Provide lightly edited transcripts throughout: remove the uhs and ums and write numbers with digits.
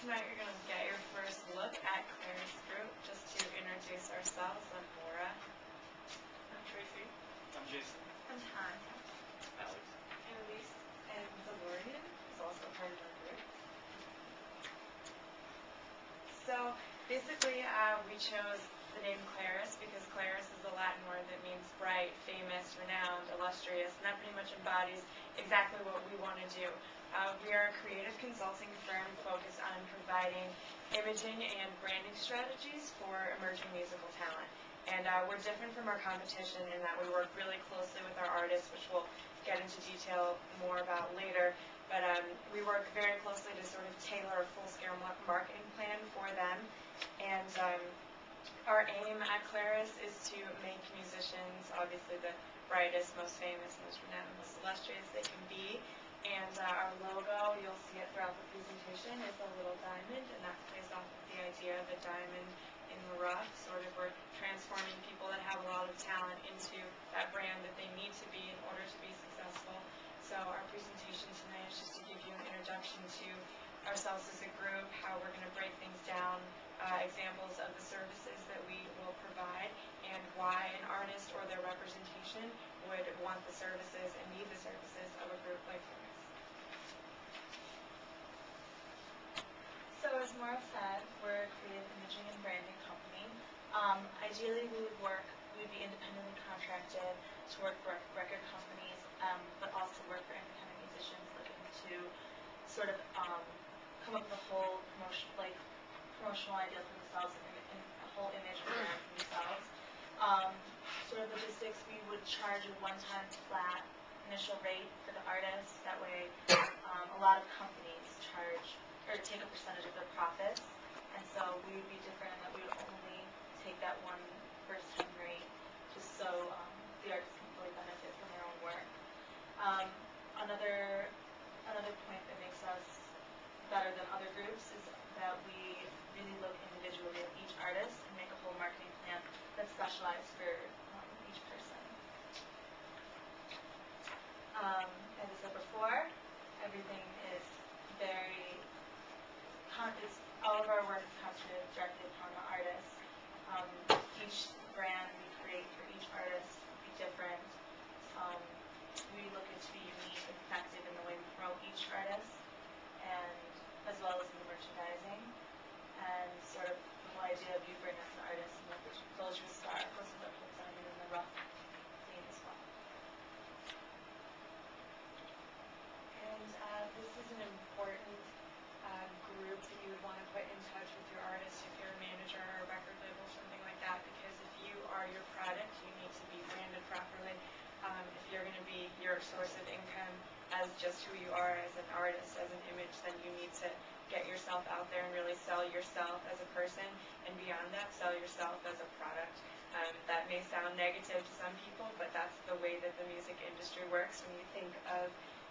Tonight you're going to get your first look at Claire's group. Just to introduce ourselves, I'm Laura. I'm Tracy. I'm Jason. I'm Tanya. Alex. And Elise. And Valorian is also part of our group. So basically we chose the name Claris because Claris is a Latin word that means bright, famous, renowned, illustrious, and that pretty much embodies exactly what we want to do. We are a creative consulting firm focused on providing imaging and branding strategies for emerging musical talent. And we're different from our competition in that we work really closely with our artists, which we'll get into detail more about later. But we work very closely to sort of tailor a full-scale marketing plan for them. And our aim at Claris is to make musicians obviously the brightest, most famous, most renowned, most illustrious they can be. And our logo, you'll see it throughout the presentation, is a little diamond, and that plays off of the idea of the diamond in the rough. Sort of we're transforming people that have a lot of talent into that brand that they need to be in order to be successful. So our presentation tonight is just to give you an introduction to ourselves as a group, how we're going to break things down, examples of the services that we will provide, and why an artist or their representation would want the services and need the services of a group like ours. So as Maura said, we're a creative imaging and branding company. Ideally, we'd be independently contracted to work for record companies, but also work for independent musicians looking to sort of come up with a whole promotional idea for themselves and a whole image and brand for themselves. Sort of logistics, we would charge a one-time flat initial rate for the artist. That way, a lot of companies charge or take a percentage of their profits, and so we would be different in that we would only take that one first-time rate, just so the artists can fully benefit from their own work. Another point that makes us better than other groups is that we really look individually at each artist and make a whole marketing plan that's specialized for each person. As I said before, everything is all of our work is concentrated directly upon the artist. Each brand we create for each artist will be different. We look at to be unique and effective in the way we promote each artist, and as well as in the merchandising. And sort of the whole idea of you bring us the artist and what fills your star goes with that whole diamond in the rough theme as well. And this is an important group that you would want to put in touch with your artist if you're a manager or a record label, something like that, because if you are your product, you need to be branded properly. If you're going to be your source of income as just who you are as an artist, as an image, then you need to get yourself out there and really sell yourself as a person, and beyond that, sell yourself as a product. That may sound negative to some people, but that's the way that the music industry works when you think of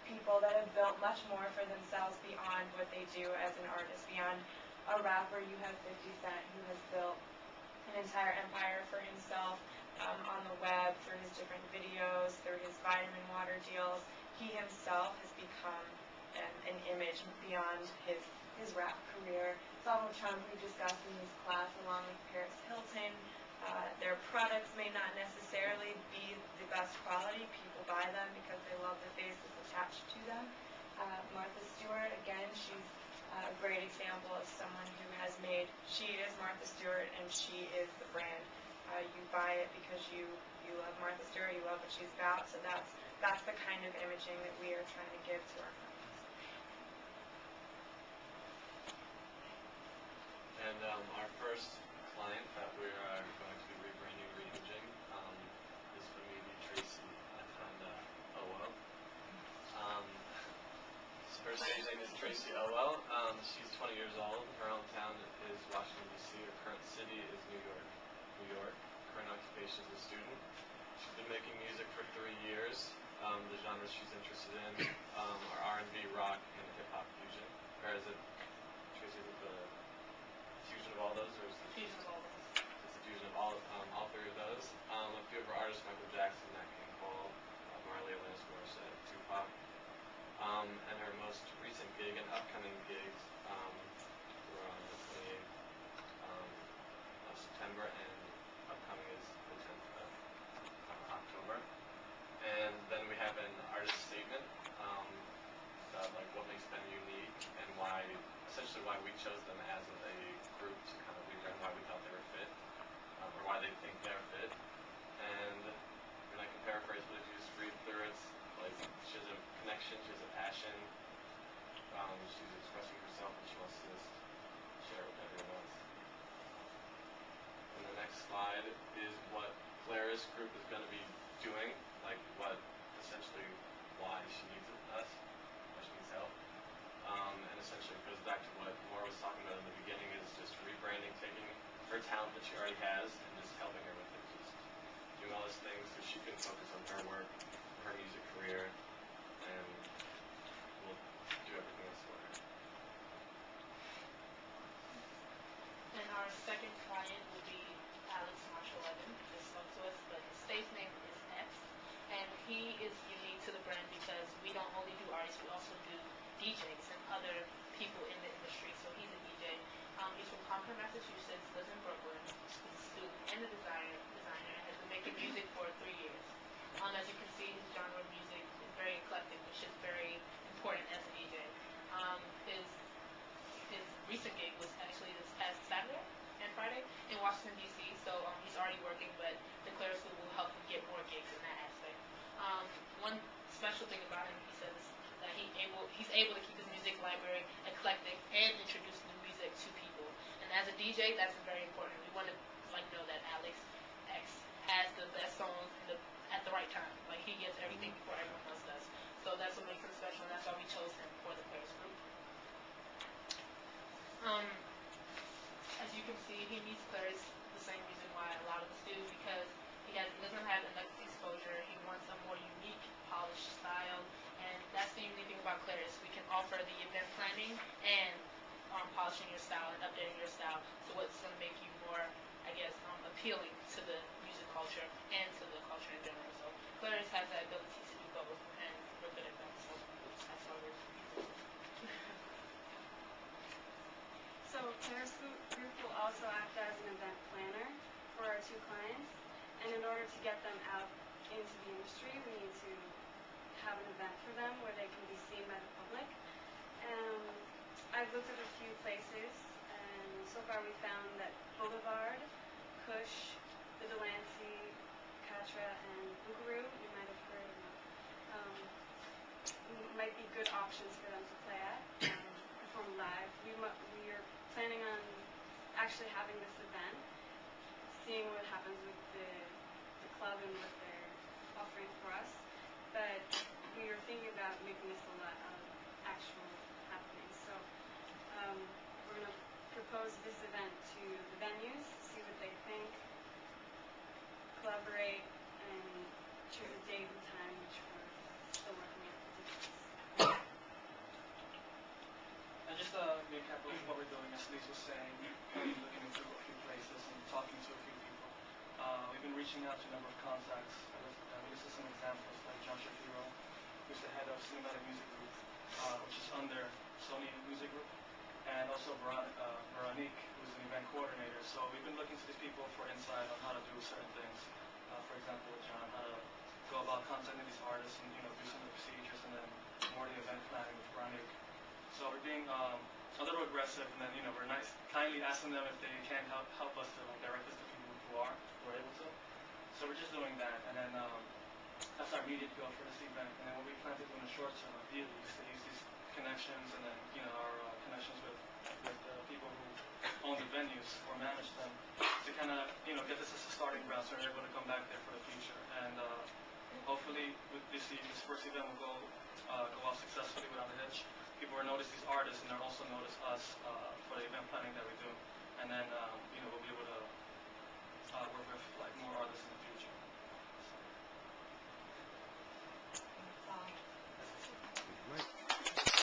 people that have built much more for themselves beyond what they do as an artist. Beyond a rapper, you have 50 Cent, who has built an entire empire for himself on the web, through his different videos, through his vitamin water deals. He himself has become an image beyond his rap career. Donald Trump, we discussed in this class, along with Paris Hilton. Their products may not necessarily be the best quality. People buy them because they love the faces attached to them. Martha Stewart, again, she's a great example of someone who has she is Martha Stewart and she is the brand. You buy it because you love Martha Stewart, you love what she's about, so that's the kind of imaging that we are trying to give to our clients. And our first client that we're going to be rebranding and reimaging is going to be Tracy Owell. Her stage name is Tracy Owell. She's 20 years old. Her hometown is Washington, D.C. Her current city is New York. Current occupation is a student. She's been making music for 3 years. The genres she's interested in are R&B, rock, and hip-hop fusion. Or is it, Tracy, is it the fusion of all those? Or is it Fusion of all those. It's a fusion of all three of those. A few of her artists, Michael Jackson, Nat King Cole, Marley, Alanis Morissette, Tupac. And her most recent gig and upcoming gigs we chose them as a group to kind of rebrand why we thought they were fit, or why they think they're fit. And I can paraphrase, but if you just read through it, like, she has a connection, she has a passion, she's expressing herself, and she wants to just share it with everyone else. And the next slide is what Clara's group is going to be doing, like what essentially why she needs us, why she needs help. And essentially it goes back to what Maura was talking about in the beginning, is just rebranding, taking her talent that she already has and just helping her with it, just doing all these things so she can focus on her work, her music career, and we'll do everything else for her. And our second client will be Alex Marshall Levin, who just spoke to us, but his stage name is X. And he is unique to the brand because we don't only do artists, we also do DJs and other people in the industry. So he's a DJ. He's from Concord, Massachusetts, lives in Brooklyn. He's a student and a designer, and has been making music for 3 years. As you can see, his genre of music is very eclectic, which is very important as a DJ. His recent gig was actually this past Saturday and Friday in Washington, D.C. So he's already working, but the Clara School will help him get more gigs in that aspect. One special thing about him, he says, is that he's able to keep his music library eclectic and introduce new music to people. And as a DJ, that's very important. We want to know that Alex X has the best songs at the right time. Like, he gets everything before everyone else does. So that's what makes him special, and that's why we chose him for the Claire's group. As you can see, he meets Claire's the same reason why a lot of us do, because he doesn't have enough exposure. He wants a more unique, polished style, and that's the unique thing about Claire's. We can offer the event planning and polishing your style and updating your style to what's going to make you more, I guess, appealing to the music culture and to the culture in general. So Claire's has that ability to do both, and we're good at that. So that's why we're using him. So Claire's group will also act as an event planner for our two clients, and in order to get them out into the industry, we need to have an event for them where they can be seen by the public. I've looked at a few places, and so far we found that Boulevard, Kush, the Delancey, Katra, and Boogaroo, you might have heard of them, might be good options for them to play at, perform live. We are planning on actually having this event, seeing what happens with the club and what they're offering for us. But we are thinking about making this a lot of actual happenings. So we're going to propose this event to the venues, see what they think, collaborate, and choose a date and time, which we're still working out the details. And just a recap of what we're doing, as Lise was saying, we've been looking into a few places and talking to a few people. We've been reaching out to a number of contacts. We listed some examples, like John Shapiro, who's the head of Cinematic Music Group, which is under Sony Music Group, and also Veronique, who's an event coordinator. So we've been looking to these people for insight on how to do certain things. For example, with John, how to go about contacting these artists and do some of the procedures, and then more the event planning with Veronique. So we're being a little aggressive, and then we're kindly asking them if they can help us to direct us to people who are able to. So we're just doing that, and then that's our immediate goal for this event. And then what we plan to do in the short term, ideally, is to use these connections, and then our connections with the people who own the venues or manage them, to kind of get this as a starting ground, so we're able to come back there for the future. And hopefully, with this first event will go off successfully without a hitch. People will notice these artists, and they'll also notice us for the event planning that we